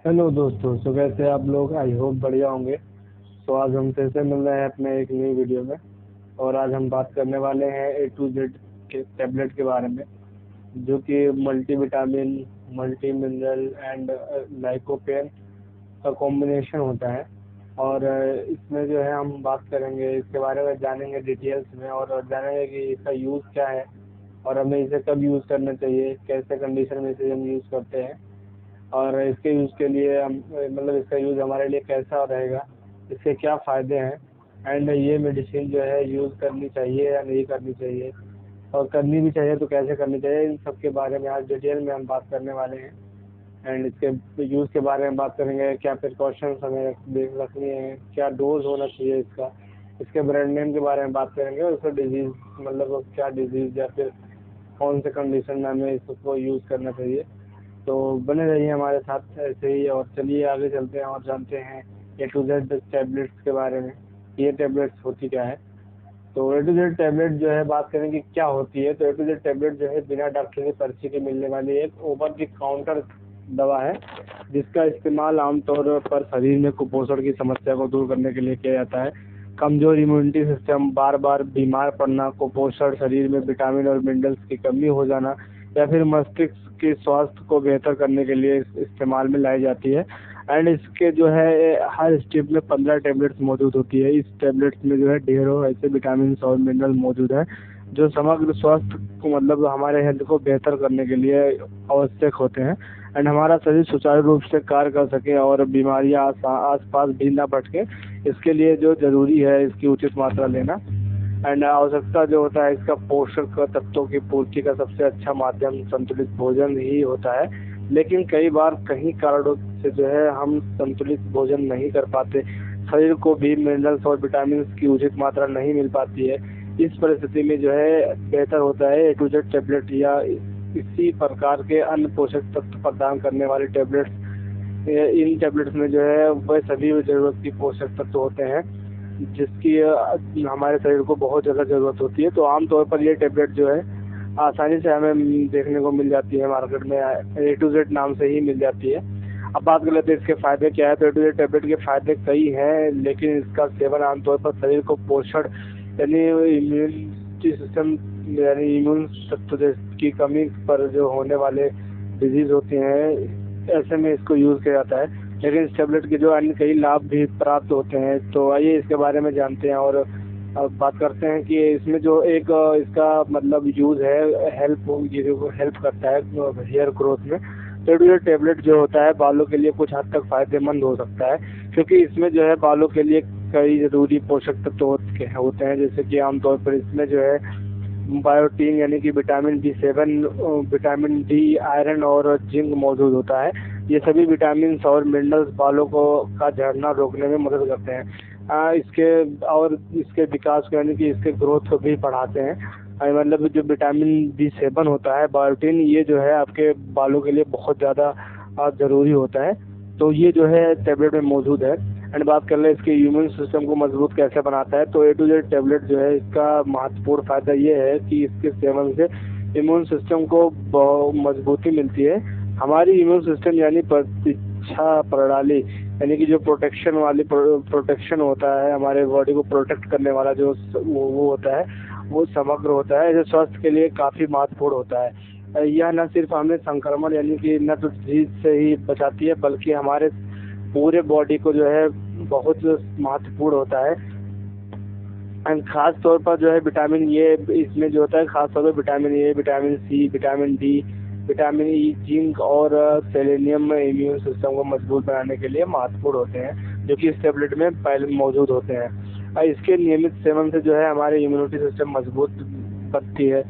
Hello दोस्तों, तो कैसे आप लोग? आई होप बढ़िया होंगे। तो आज हम फिर से मिल रहे हैं अपने एक नई वीडियो में। और आज हम बात करने वाले हैं A to Z के टैबलेट के बारे में, जो कि multi vitamin, multi mineral and lycopene का कॉम्बिनेशन होता है। और इसमें जो है हम बात करेंगे, इसके बारे में जानेंगे डिटेल्स में, और जानेंगे कि इसका यूज़ क्या है और हमें इसे कब यूज़ करना चाहिए, कैसे कंडीशन में इसे हम यूज़ करते हैं, और इसके यूज़ के लिए हम मतलब इसका यूज़ हमारे लिए कैसा रहेगा, इसके क्या फ़ायदे हैं, एंड ये मेडिसिन जो है यूज़ करनी चाहिए या नहीं करनी चाहिए, और करनी भी चाहिए तो कैसे करनी चाहिए, इन सब के बारे में आज डिटेल में हम बात करने वाले हैं। एंड इसके यूज़ के बारे में बात करेंगे, क्या प्रिकॉशंस हमें रखनी है, क्या डोज होना चाहिए इसका, इसके ब्रांड नेम के बारे में बात करेंगे, और इसका डिजीज़ मतलब क्या डिजीज़ या फिर कौन से कंडीशन में हमें इसको यूज़ करना चाहिए। तो बने रहिए हमारे साथ ऐसे ही, और चलिए आगे चलते हैं और जानते हैं A to Z टैबलेट्स के बारे में। ये टैबलेट्स होती क्या है? तो A to Z टैबलेट जो है, बात करें कि क्या होती है, तो A to Z टैबलेट जो है बिना डॉक्टर की पर्ची के मिलने वाली एक ओवर द काउंटर दवा है, जिसका इस्तेमाल आमतौर पर शरीर में कुपोषण की समस्या को दूर करने के लिए किया जाता है। कमजोर इम्यूनिटी सिस्टम, बार बार बीमार पड़ना, कुपोषण, शरीर में विटामिन और मिनरल्स की कमी हो जाना, या फिर मस्तिष्क के स्वास्थ्य को बेहतर करने के लिए इस्तेमाल में लाई जाती है। एंड इसके जो है हर स्ट्रिप में 15 टैबलेट्स मौजूद होती है। इस टैबलेट्स में जो है ढेरों ऐसे विटामिन और मिनरल मौजूद है जो समग्र स्वास्थ्य को मतलब हमारे हेल्थ को बेहतर करने के लिए आवश्यक होते हैं। एंड हमारा शरीर सुचारू रूप से कार्य कर सके और बीमारियां आस पास भी ना भटके, इसके लिए जो जरूरी है इसकी उचित मात्रा लेना। एंड आवश्यकता जो होता है इसका, पोषक तत्वों की पूर्ति का सबसे अच्छा माध्यम संतुलित भोजन ही होता है। लेकिन कई बार कहीं कारणों से जो है हम संतुलित भोजन नहीं कर पाते, शरीर को भी मिनरल्स और विटामिन की उचित मात्रा नहीं मिल पाती है। इस परिस्थिति में जो है बेहतर होता है A to Z टैबलेट या इसी प्रकार के अन्य पोषक तत्व प्रदान करने वाले टैबलेट्स। इन टैबलेट्स में जो है वह सभी जरूरत की पोषक तत्व होते हैं जिसकी हमारे शरीर को बहुत ज़्यादा ज़रूरत होती है। तो आमतौर पर ये टैबलेट जो है आसानी से हमें देखने को मिल जाती है मार्केट में, A to Z नाम से ही मिल जाती है। अब बात कर लेते हैं इसके फ़ायदे क्या है। तो A to Z टैबलेट के फ़ायदे कई हैं, लेकिन इसका सेवन आमतौर पर शरीर को पोषण यानी इम्यूनिटी सिस्टम यानी इम्यून तत्व की कमी पर जो होने वाले डिजीज़ होते हैं, ऐसे में इसको यूज़ किया जाता है। लेकिन इस टैबलेट के जो अन्य कई लाभ भी प्राप्त होते हैं, तो आइए इसके बारे में जानते हैं। और अब बात करते हैं कि इसमें जो एक इसका मतलब यूज़ है, हेल्प करता है हेयर ग्रोथ में। तो ये टैबलेट जो होता है बालों के लिए कुछ हद तक फायदेमंद हो सकता है, क्योंकि इसमें जो है बालों के लिए कई ज़रूरी पोषक तत्व होते हैं। जैसे कि आमतौर पर इसमें जो है बायोटीन यानी कि vitamin B7, vitamin D, iron और जिंक मौजूद होता है। ये सभी विटामिन और मिनरल्स बालों को का झड़ना रोकने में मदद करते हैं। इसके विकास को यानी कि इसके ग्रोथ को भी बढ़ाते हैं। मतलब जो विटामिन B7 होता है, बायोटीन, ये जो है आपके बालों के लिए बहुत ज़्यादा ज़रूरी होता है। तो ये जो है टैबलेट में मौजूद है। एंड बात कर ले इसके इम्यून सिस्टम को मजबूत कैसे बनाता है। तो A to Z टैबलेट जो है इसका महत्वपूर्ण फायदा ये है कि इसके सेवन से इम्यून सिस्टम को मजबूती मिलती है। हमारी इम्यून सिस्टम यानी प्रतिरक्षा प्रणाली, यानी कि जो प्रोटेक्शन होता है, हमारे बॉडी को प्रोटेक्ट करने वाला जो वो होता है, वो समग्र होता है, जो स्वास्थ्य के लिए काफ़ी महत्वपूर्ण होता है। यह न सिर्फ हमें संक्रमण यानी कि न तो डिजीज से ही बचाती है, बल्कि हमारे पूरे बॉडी को जो है बहुत महत्वपूर्ण होता है। एंड खास तौर पर जो है विटामिन ये इसमें जो होता है, खास तौर पर vitamin A, vitamin C, vitamin D, vitamin E, zinc और सेलेनियम इम्यून सिस्टम को मजबूत बनाने के लिए महत्वपूर्ण होते हैं, जो कि इस टैबलेट में पहले मौजूद होते हैं। इसके नियमित सेवन से जो है हमारी इम्यूनिटी सिस्टम मजबूत बनती है।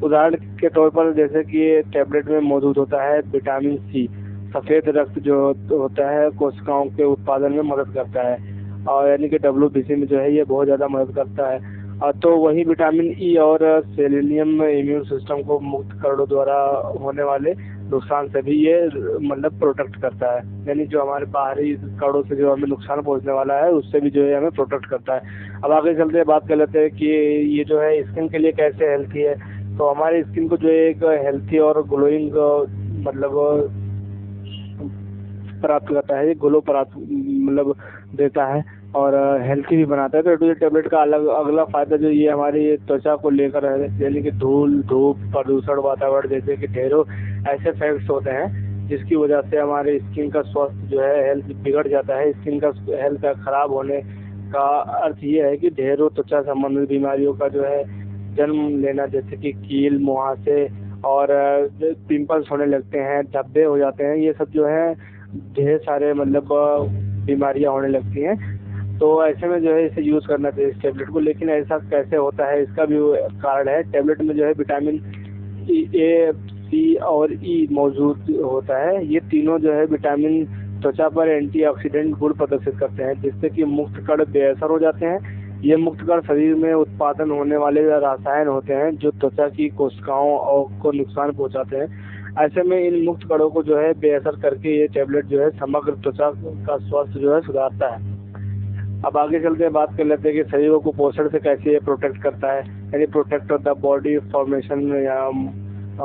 उदाहरण के तौर पर जैसे कि टैबलेट में मौजूद होता है विटामिन C, सफ़ेद रक्त जो होता है कोशिकाओं के उत्पादन में मदद करता है, और यानी कि WBC में जो है ये बहुत ज़्यादा मदद करता है। तो वही विटामिन E और सेलेनियम इम्यून सिस्टम को मुक्त कणों द्वारा होने वाले नुकसान से भी ये मतलब प्रोटेक्ट करता है, यानी जो हमारे बाहरी कणों से जो हमें नुकसान पहुंचने वाला है उससे भी जो है हमें प्रोटेक्ट करता है। अब आगे चलते बात कर लेते हैं कि ये जो है स्किन के लिए कैसे हेल्थी है। तो हमारी स्किन को जो है एक हेल्थी और ग्लोइंग मतलब प्राप्त करता है, ये ग्लो प्राप्त मतलब देता है और हेल्थी भी बनाता है। तो A2Z टेबलेट का अगला फायदा जो ये हमारी त्वचा को लेकर है, यानी कि धूल, धूप, प्रदूषण, वातावरण जैसे कि ढेरों ऐसे फैक्ट्स होते हैं जिसकी वजह से हमारे स्किन का स्वास्थ्य जो है हेल्थ बिगड़ जाता है। स्किन का हेल्थ का खराब होने का अर्थ ये है कि ढेरों त्वचा संबंधित बीमारियों का जो है जन्म लेना, जैसे कि कील, मुहासे और पिंपल्स होने लगते हैं, धब्बे हो जाते हैं, ये सब जो है ढेर सारे मतलब बीमारियां होने लगती हैं। तो ऐसे में जो है इसे यूज़ करना चाहिए इस टेबलेट को। लेकिन ऐसा कैसे होता है, इसका भी कारण है। टेबलेट में जो है विटामिन ए, सी और ई मौजूद होता है। ये तीनों जो है विटामिन त्वचा पर एंटीऑक्सीडेंट गुण प्रदर्शित करते हैं, जिससे कि मुक्त कण बेअसर हो जाते हैं। ये मुक्त कण शरीर में उत्पादन होने वाले रसायन होते हैं जो त्वचा की कोशिकाओं को नुकसान पहुंचाते हैं। ऐसे में इन मुक्त कणों को जो है बेअसर करके ये टेबलेट जो है समग्र त्वचा का स्वास्थ्य जो है सुधारता है। अब आगे चलते हैं, बात कर लेते हैं कि शरीर को कुपोषण से कैसे प्रोटेक्ट करता है, यानी प्रोटेक्ट द बॉडी फॉर्मेशन या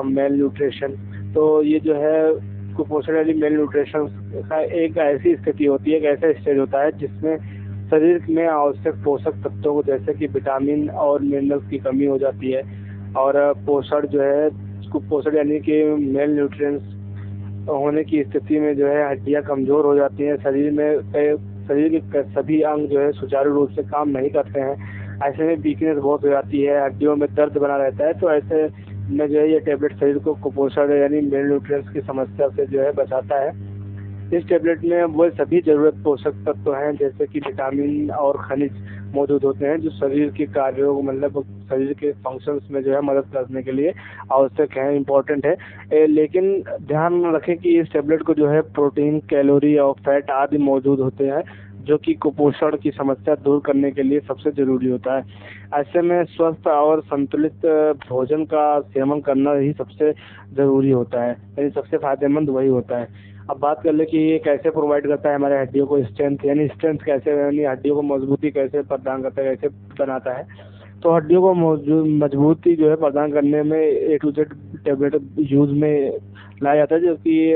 मेल न्यूट्रिशन। तो ये जो है कुपोषण यानी मेल न्यूट्रिशन का एक ऐसी स्थिति होती है, एक ऐसा स्टेज होता है जिसमें शरीर में आवश्यक पोषक तत्वों को जैसे कि विटामिन और मिनरल्स की कमी हो जाती है। और पोषण जो है कुपोषण यानी कि मेल न्यूट्रिएंट्स होने की स्थिति में जो है हड्डियां कमजोर हो जाती हैं, शरीर के सभी अंग जो है सुचारू रूप से काम नहीं करते हैं। ऐसे में वीकनेस बहुत हो जाती है, हड्डियों में दर्द बना रहता है। तो ऐसे में जो है ये टेबलेट शरीर को कुपोषण यानी मेल न्यूट्रिएंट्स की समस्या से जो है बचाता है। इस टेबलेट में वो सभी जरूरत पोषक तत्व हैं जैसे कि विटामिन और खनिज मौजूद होते हैं जो शरीर के कार्यों मतलब शरीर के फंक्शंस में जो है मदद करने के लिए आवश्यक है, इम्पोर्टेंट है। लेकिन ध्यान रखें कि इस टेबलेट को जो है प्रोटीन, कैलोरी और फैट आदि मौजूद होते हैं जो कि कुपोषण की समस्या दूर करने के लिए सबसे जरूरी होता है। ऐसे में स्वस्थ और संतुलित भोजन का सेवन करना ही सबसे जरूरी होता है, यानी सबसे फायदेमंद वही होता है। अब बात कर ले कि ये कैसे प्रोवाइड करता है हमारे हड्डियों को स्ट्रेंथ, यानी स्ट्रेंथ कैसे, यानी हड्डियों को मजबूती कैसे प्रदान करता है, कैसे बनाता है। तो हड्डियों को मजबूती जो है प्रदान करने में A2Z टेबलेट यूज में लाया जाता है, जो कि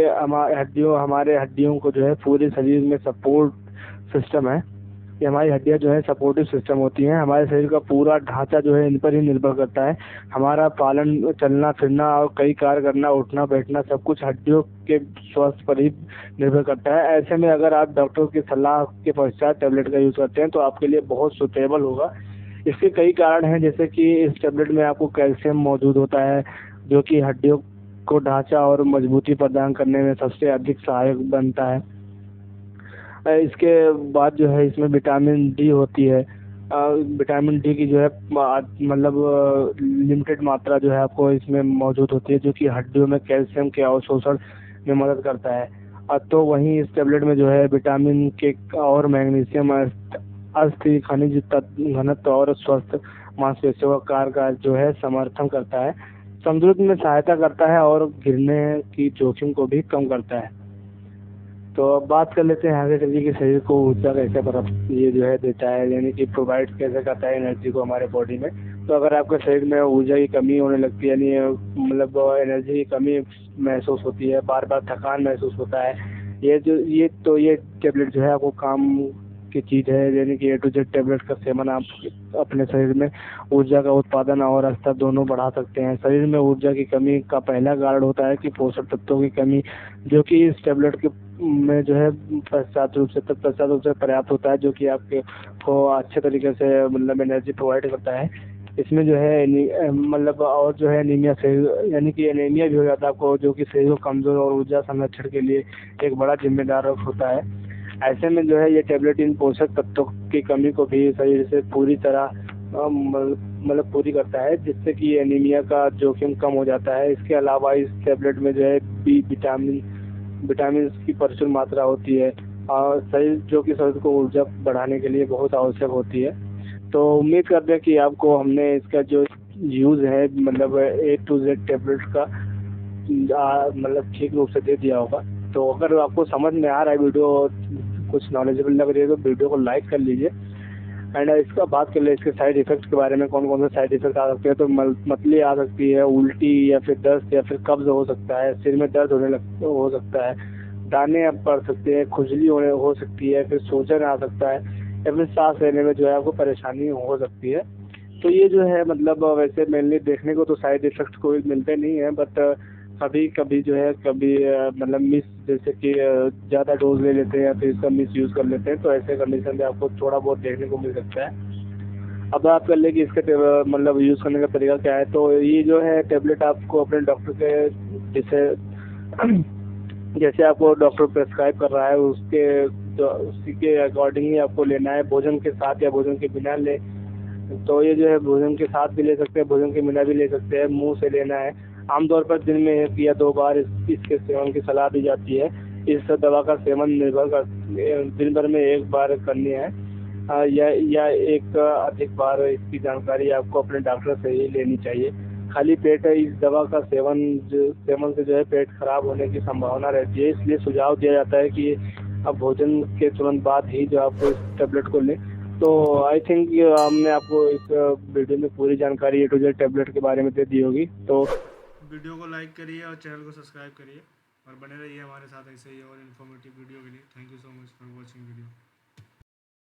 हमारे हड्डियों को जो है पूरे शरीर में सपोर्ट सिस्टम है। ये हमारी हड्डियां जो है सपोर्टिव सिस्टम होती हैं। हमारे शरीर का पूरा ढांचा जो है इन पर ही निर्भर करता है। हमारा पालन, चलना फिरना और कई कार्य करना, उठना बैठना सब कुछ हड्डियों के स्वास्थ्य पर ही निर्भर करता है। ऐसे में अगर आप डॉक्टर की सलाह के पश्चात टेबलेट का यूज करते हैं तो आपके लिए बहुत सुटेबल होगा। इसके कई कारण हैं, जैसे कि इस टेबलेट में आपको कैल्शियम मौजूद होता है जो कि हड्डियों को ढांचा और मजबूती प्रदान करने में सबसे अधिक सहायक बनता है। इसके बाद जो है इसमें विटामिन डी होती है। विटामिन डी की जो है मतलब लिमिटेड मात्रा जो है आपको इसमें मौजूद होती है जो कि हड्डियों में कैल्शियम के अवशोषण में मदद करता है। तो वहीं इस टेबलेट में जो है विटामिन के और मैग्नीशियम, अस्थि खनिज घनत्व और स्वस्थ मांसपेशियों का कार्य का जो है समर्थन करता है, संतुलन में सहायता करता है और गिरने की जोखिम को भी कम करता है। तो अब बात कर लेते हैं आगे चलिए कि शरीर को ऊर्जा कैसे ये जो है देता है, यानी कि प्रोवाइड कैसे करता है एनर्जी को हमारे बॉडी में। तो अगर आपके शरीर में ऊर्जा की कमी होने लगती है, यानी मतलब एनर्जी की कमी महसूस होती है, बार बार थकान महसूस होता है, ये टेबलेट जो है आपको काम की चीज़ है। यानी कि A2Z टेबलेट का सेवन आप अपने शरीर में ऊर्जा का उत्पादन और स्तर दोनों बढ़ा सकते हैं। शरीर में ऊर्जा की कमी का पहला कारण होता है कि पोषक तत्वों की कमी, जो कि इस टेबलेट के में जो है प्रसाद रूप से पर्याप्त होता है, जो कि आपके को अच्छे तरीके से मतलब एनर्जी प्रोवाइड करता है। इसमें जो है मतलब और जो है एनीमिया शरीर, यानी कि एनीमिया भी हो जाता है आपको, जो कि शरीर को कमजोर और ऊर्जा संरक्षण के लिए एक बड़ा जिम्मेदार होता है। ऐसे में जो है ये टेबलेट इन पोषक तत्वों की कमी को भी शरीर से पूरी तरह मतलब पूरी करता है, जिससे कि एनीमिया का जोखिम कम हो जाता है। इसके अलावा इस टेबलेट में जो है विटामिन की प्रचुर मात्रा होती है और शरीर जो कि शरीर को ऊर्जा बढ़ाने के लिए बहुत आवश्यक होती है। तो उम्मीद करते हैं कि आपको हमने इसका जो यूज़ है मतलब A2Z टेबलेट का मतलब ठीक रूप से दे दिया होगा। तो अगर आपको समझ में आ रहा है वीडियो, कुछ नॉलेजेबल लग रही है तो वीडियो को लाइक कर लीजिए। एंड इसका बात कर ले इसके साइड इफेक्ट्स के बारे में, कौन कौन से साइड इफेक्ट आ सकते हैं। तो मतली आ सकती है, उल्टी या फिर दस्त या फिर कब्ज हो सकता है, सिर में दर्द हो सकता है, दाने आप पड़ सकते हैं, खुजली होने हो सकती है, फिर सूजन आ सकता है, या फिर सांस लेने में जो है आपको परेशानी हो सकती है। तो ये जो है मतलब वैसे मेनली देखने को तो साइड इफेक्ट कोई मिलते नहीं है, बट कभी कभी जो है कभी मतलब मिस जैसे कि ज़्यादा डोज ले लेते हैं या फिर इसका मिस यूज़ कर लेते हैं, तो ऐसे कंडीशन में आपको थोड़ा बहुत देखने को मिल सकता है। अब बात कर ले कि इसके मतलब यूज़ करने का तरीका क्या है, तो ये जो है टेबलेट आपको अपने डॉक्टर के जैसे जैसे आपको डॉक्टर प्रेस्क्राइब कर रहा है उसके तो उसी के अकॉर्डिंग ही आपको लेना है, भोजन के साथ या भोजन के बिना ले। तो ये जो है भोजन के साथ भी ले सकते हैं, भोजन के बिना भी ले सकते हैं, मुंह से लेना है। आमतौर पर दिन में 1 या 2 बार इसके सेवन की सलाह दी जाती है। इस दवा का सेवन निर्भर कर दिन भर में 1 बार करनी है, या एक अधिक बार इसकी जानकारी आपको अपने डॉक्टर से ही लेनी चाहिए। खाली पेट इस दवा का सेवन से जो है पेट खराब होने की संभावना रहती है, इसलिए सुझाव दिया जाता है कि अब भोजन के तुरंत बाद ही जो आप इस टेबलेट को लें। तो आई थिंक हमने आपको इस वीडियो में पूरी जानकारी A to Z टेबलेट के बारे में दे दी होगी। तो वीडियो को लाइक करिए और चैनल को सब्सक्राइब करिए और बने रहिए हमारे साथ ऐसे ही और इन्फॉर्मेटिव वीडियो के लिए। Thank you so much for watching video.